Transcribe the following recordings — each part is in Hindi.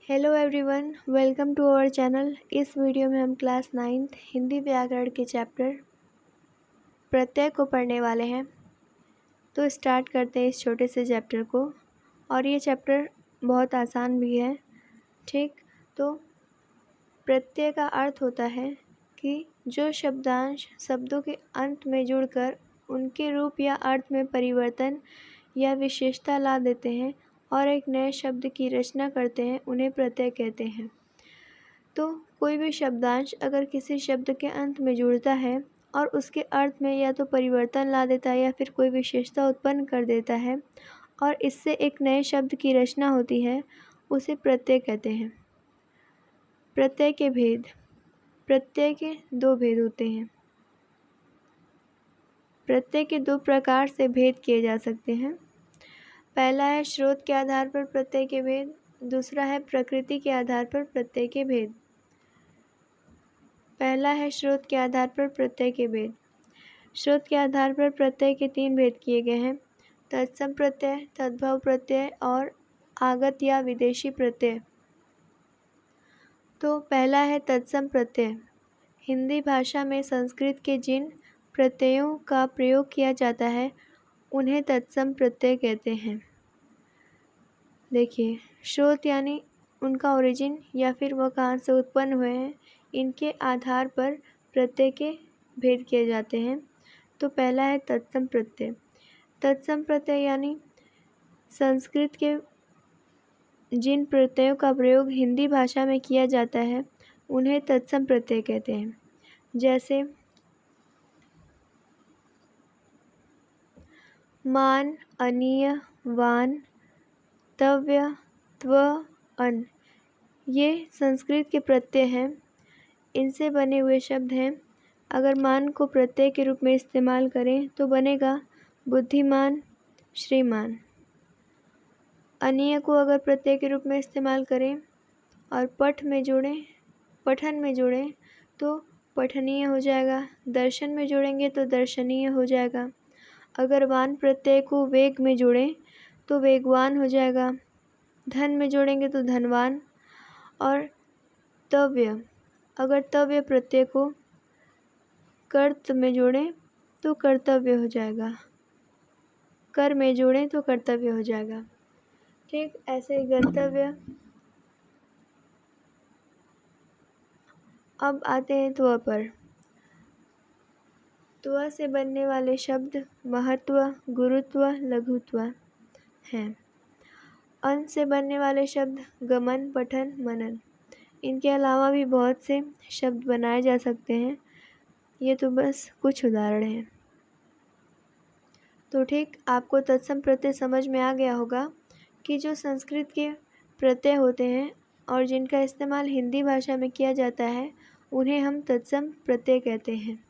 Hello everyone, welcome to our channel. इस वीडियो में हम क्लास 9th हिंदी व्याकरण के चैप्टर प्रत्यय को पढ़ने वाले हैं। तो स्टार्ट करते हैं इस छोटे से चैप्टर को। और ये चैप्टर बहुत आसान भी है। ठीक, तो प्रत्यय का अर्थ होता है कि जो शब्दांश शब्दों के अंत में जुड़कर उनके रूप या अर्थ में परिवर्तन या विशेषता ला देते हैं और एक नए शब्द की रचना करते हैं, उन्हें प्रत्यय कहते हैं। तो कोई भी शब्दांश अगर किसी शब्द के अंत में जुड़ता है और उसके अर्थ में या तो परिवर्तन ला देता है या फिर कोई विशेषता उत्पन्न कर देता है और इससे एक नए शब्द की रचना होती है, उसे प्रत्यय कहते हैं। प्रत्यय के भेद। प्रत्यय के दो भेद होते हैं। प्रत्यय के दो प्रकार से भेद किए जा सकते हैं। पहला है स्रोत के आधार पर प्रत्यय के भेद, दूसरा है प्रकृति के आधार पर प्रत्यय के भेद। पहला है स्रोत के आधार पर प्रत्यय के भेद। स्रोत के आधार पर प्रत्यय के तीन भेद किए गए हैं: तत्सम प्रत्यय, तद्भव प्रत्यय और आगत या विदेशी प्रत्यय। तो पहला है तत्सम प्रत्यय। हिंदी भाषा में संस्कृत के जिन प्रत्ययों का प्रयोग किया जाता है उन्हें तत्सम प्रत्यय कहते हैं। देखिए, स्रोत यानी उनका ओरिजिन या फिर वह कहाँ से उत्पन्न हुए हैं, इनके आधार पर प्रत्यय के भेद किए जाते हैं। तो पहला है तत्सम प्रत्यय। तत्सम प्रत्यय यानी संस्कृत के जिन प्रत्ययों का प्रयोग हिंदी भाषा में किया जाता है उन्हें तत्सम प्रत्यय कहते हैं। जैसे मान, अनीय, वान, तव्य, त्व, अन, ये संस्कृत के प्रत्यय हैं। इनसे बने हुए शब्द हैं। अगर मान को प्रत्यय के रूप में इस्तेमाल करें तो बनेगा बुद्धिमान, श्रीमान। अनीय को अगर प्रत्यय के रूप में इस्तेमाल करें और पठन में जोड़ें तो पठनीय हो जाएगा। दर्शन में जोड़ेंगे तो दर्शनीय हो जाएगा। अगर वान प्रत्यय को वेग में जोड़ें तो वेगवान हो जाएगा। धन में जोड़ेंगे तो धनवान। और तव्य, अगर तव्य प्रत्यय को कर्त में जोड़ें तो कर्तव्य हो जाएगा। कर में जोड़ें तो कर्तव्य हो जाएगा। ठीक, ऐसे ही गंतव्य। अब आते हैं त्व पर। त्व से बनने वाले शब्द महत्व, गुरुत्व, लघुत्व हैं। अन से बनने वाले शब्द गमन, पठन, मनन। इनके अलावा भी बहुत से शब्द बनाए जा सकते हैं। ये तो बस कुछ उदाहरण हैं। तो ठीक, आपको तत्सम प्रत्यय समझ में आ गया होगा कि जो संस्कृत के प्रत्यय होते हैं और जिनका इस्तेमाल हिंदी भाषा में किया जाता है उन्हें हम तत्सम प्रत्यय कहते हैं।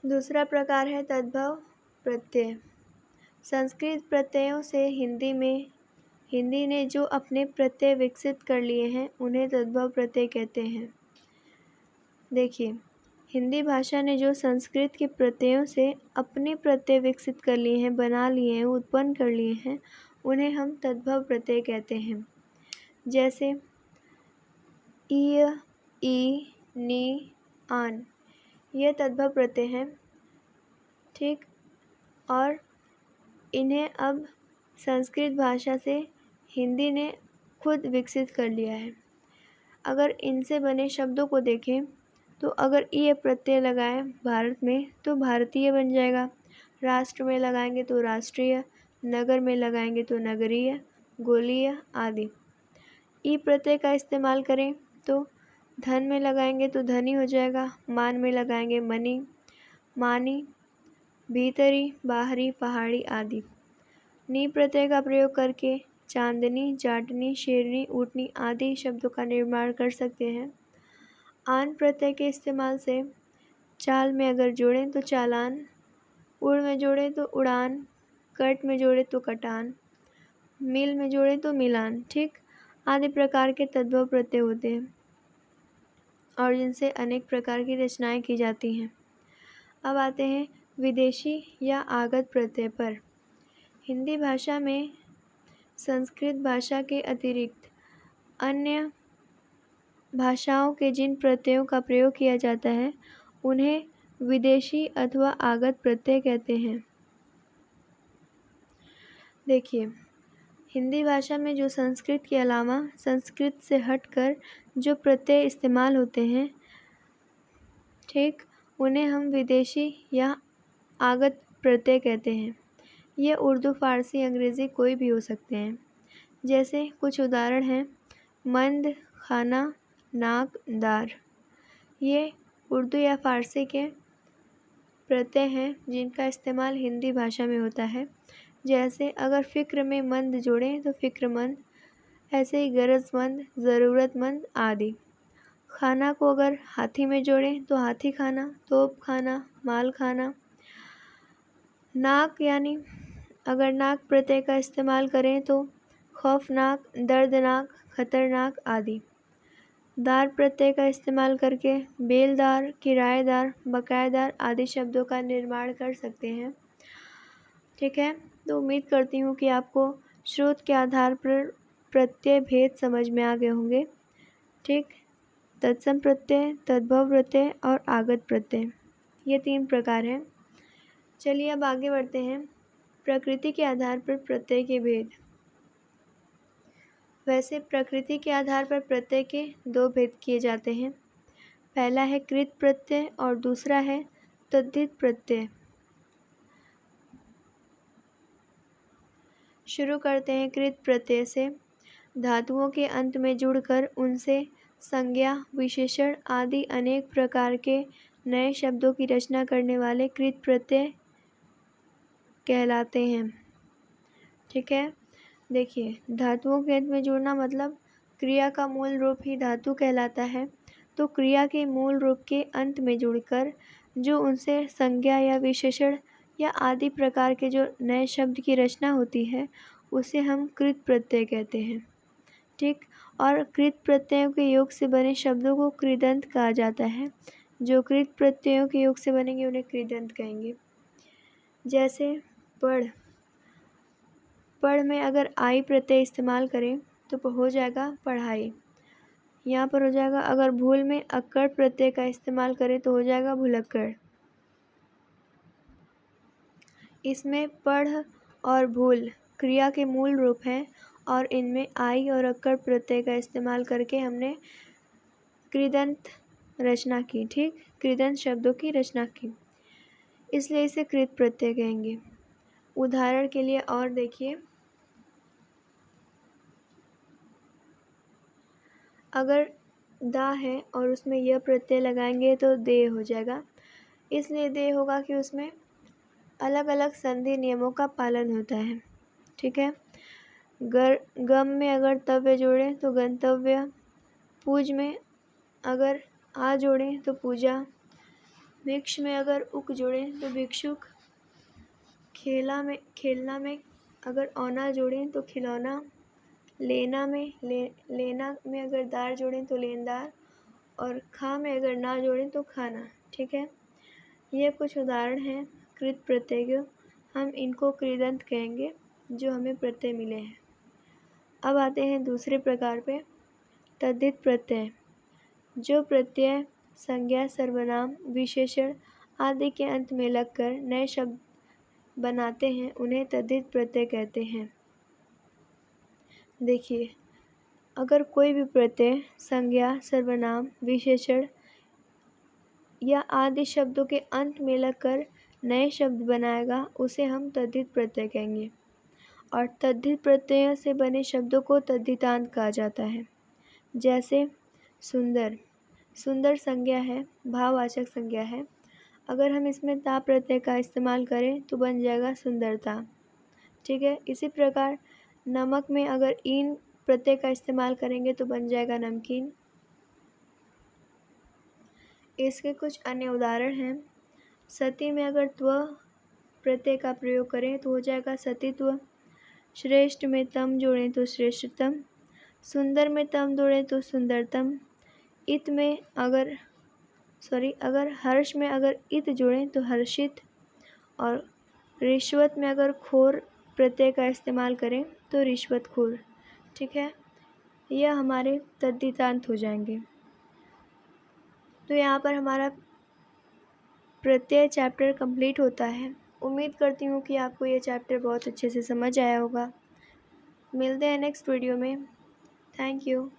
दूसरा प्रकार है तद्भव प्रत्यय। संस्कृत प्रत्ययों से हिंदी ने जो अपने प्रत्यय विकसित कर लिए हैं उन्हें तद्भव प्रत्यय कहते हैं। देखिए, हिंदी भाषा ने जो संस्कृत के प्रत्ययों से अपने प्रत्यय विकसित कर लिए हैं, बना लिए हैं, उत्पन्न कर लिए हैं, उन्हें हम तद्भव प्रत्यय कहते हैं। जैसे ईय, ई, नी, आन, ये तद्भव प्रत्यय हैं। ठीक, और इन्हें अब संस्कृत भाषा से हिंदी ने खुद विकसित कर लिया है। अगर इनसे बने शब्दों को देखें तो अगर ये प्रत्यय लगाएं भारत में तो भारतीय बन जाएगा। राष्ट्र में लगाएंगे तो राष्ट्रीय, नगर में लगाएंगे तो नगरीय, गोलीय आदि। ई प्रत्यय का इस्तेमाल करें तो धन में लगाएंगे तो धनी हो जाएगा। मान में लगाएंगे मनी, मानी, भीतरी, बाहरी, पहाड़ी आदि। नी प्रत्यय का प्रयोग करके चांदनी, जाटनी, शेरनी, ऊँटनी आदि शब्दों का निर्माण कर सकते हैं। आन प्रत्यय के इस्तेमाल से चाल में अगर जोड़ें तो चालान, उड़ में जोड़ें तो उड़ान, कट में जोड़ें तो कटान, मिल में जोड़ें तो मिलान। ठीक, आदि प्रकार के तद्भव प्रत्यय होते हैं और जिनसे अनेक प्रकार की रचनाएं की जाती हैं। अब आते हैं विदेशी या आगत प्रत्यय पर। हिंदी भाषा में संस्कृत भाषा के अतिरिक्त अन्य भाषाओं के जिन प्रत्ययों का प्रयोग किया जाता है उन्हें विदेशी अथवा आगत प्रत्यय कहते हैं। देखिए, हिंदी भाषा में जो संस्कृत के अलावा संस्कृत से हटकर जो प्रत्यय इस्तेमाल होते हैं, ठीक, उन्हें हम विदेशी या आगत प्रत्यय कहते हैं। ये उर्दू, फारसी, अंग्रेज़ी कोई भी हो सकते हैं। जैसे कुछ उदाहरण हैं, मंद, खाना, नाक, दार। ये उर्दू या फारसी के प्रत्यय हैं जिनका इस्तेमाल हिंदी भाषा में होता है। जैसे अगर फ़िक्र में मंद जोड़ें तो फ़िक्रमंद, ऐसे ही गरजमंद, ज़रूरतमंद आदि। खाना को अगर हाथी में जोड़ें तो हाथी खाना, तोप खाना, माल खाना। नाक यानी अगर नाक प्रत्यय का इस्तेमाल करें तो खौफनाक, दर्दनाक, खतरनाक आदि। दार प्रत्यय का इस्तेमाल करके बेलदार, किराएदार, बकायेदार आदि शब्दों का निर्माण कर सकते हैं। ठीक है, तो उम्मीद करती हूँ कि आपको स्रोत के आधार पर प्रत्यय भेद समझ में आ गए होंगे। ठीक, तत्सम प्रत्यय, तद्भव प्रत्यय और आगत प्रत्यय, ये 3 प्रकार हैं। चलिए अब आगे बढ़ते हैं। प्रकृति के आधार पर प्रत्यय के भेद। वैसे प्रकृति के आधार पर प्रत्यय के 2 भेद किए जाते हैं। पहला है कृत प्रत्यय और दूसरा है तद्धित प्रत्यय। शुरू करते हैं कृत प्रत्यय से। धातुओं के अंत में जुड़कर उनसे संज्ञा, विशेषण आदि अनेक प्रकार के नए शब्दों की रचना करने वाले कृत प्रत्यय कहलाते हैं। ठीक है, देखिए, धातुओं के अंत में जुड़ना मतलब क्रिया का मूल रूप ही धातु कहलाता है। तो क्रिया के मूल रूप के अंत में जुड़कर जो उनसे संज्ञा या विशेषण या आदि प्रकार के जो नए शब्द की रचना होती है उसे हम कृत प्रत्यय कहते हैं। ठीक, और कृत प्रत्ययों के योग से बने शब्दों को कृदंत कहा जाता है। जो कृत प्रत्ययों के योग से बनेंगे उन्हें कृदंत कहेंगे। जैसे पढ़, पढ़ में अगर आई प्रत्यय इस्तेमाल करें तो हो जाएगा पढ़ाई। यहाँ पर हो जाएगा, अगर भूल में अक्कड़ प्रत्यय का इस्तेमाल करें तो हो जाएगा भुलक्कड़। इसमें पढ़ और भूल क्रिया के मूल रूप हैं और इनमें आई और अक्कड़ प्रत्यय का इस्तेमाल करके हमने कृदंत रचना की। ठीक, कृदंत शब्दों की रचना की, इसलिए इसे कृत प्रत्यय कहेंगे। उदाहरण के लिए और देखिए, अगर दा है और उसमें यह प्रत्यय लगाएंगे तो दे हो जाएगा। इसलिए दे होगा कि उसमें अलग अलग संधि नियमों का पालन होता है। ठीक है, गम में अगर तव्य जोड़ें तो गंतव्य, पूज में अगर आ जोड़ें तो पूजा, भिक्ष में अगर उक जोड़ें तो भिक्षुक, खेलना में अगर औना जोड़ें तो खिलौना, लेना में अगर दार जोड़ें तो लेनदार और खा में अगर ना जोड़ें तो खाना। ठीक है, ये कुछ उदाहरण हैं कृत प्रत्यय के। हम इनको कृदंत कहेंगे जो हमें प्रत्यय मिले हैं। अब आते हैं दूसरे प्रकार पे, तद्धित प्रत्यय। जो प्रत्यय संज्ञा, सर्वनाम, विशेषण आदि के अंत में लगकर नए शब्द बनाते हैं उन्हें तद्धित प्रत्यय कहते हैं। देखिए, अगर कोई भी प्रत्यय संज्ञा, सर्वनाम, विशेषण या आदि शब्दों के अंत में लगकर नए शब्द बनाएगा उसे हम तद्धित प्रत्यय कहेंगे। और तद्धित प्रत्ययों से बने शब्दों को तद्धितांत कहा जाता है। जैसे सुंदर, सुंदर संज्ञा है, भाववाचक संज्ञा है। अगर हम इसमें ता प्रत्यय का इस्तेमाल करें तो बन जाएगा सुंदरता। ठीक है, इसी प्रकार नमक में अगर ईन प्रत्यय का इस्तेमाल करेंगे तो बन जाएगा नमकीन। इसके कुछ अन्य उदाहरण हैं। सती में अगर त्व प्रत्यय का प्रयोग करें तो हो जाएगा सतीत्व। श्रेष्ठ में तम जोड़ें तो श्रेष्ठतम। सुंदर में तम जोड़ें तो सुंदरतम। अगर हर्ष में अगर इत जोड़ें तो हर्षित। और रिश्वत में अगर खोर प्रत्यय का इस्तेमाल करें तो रिश्वतखोर। ठीक है, यह हमारे तद्धितांत हो जाएंगे। तो यहाँ पर हमारा प्रत्यय चैप्टर कंप्लीट होता है। उम्मीद करती हूँ कि आपको ये चैप्टर बहुत अच्छे से समझ आया होगा। मिलते हैं नेक्स्ट वीडियो में। Thank you.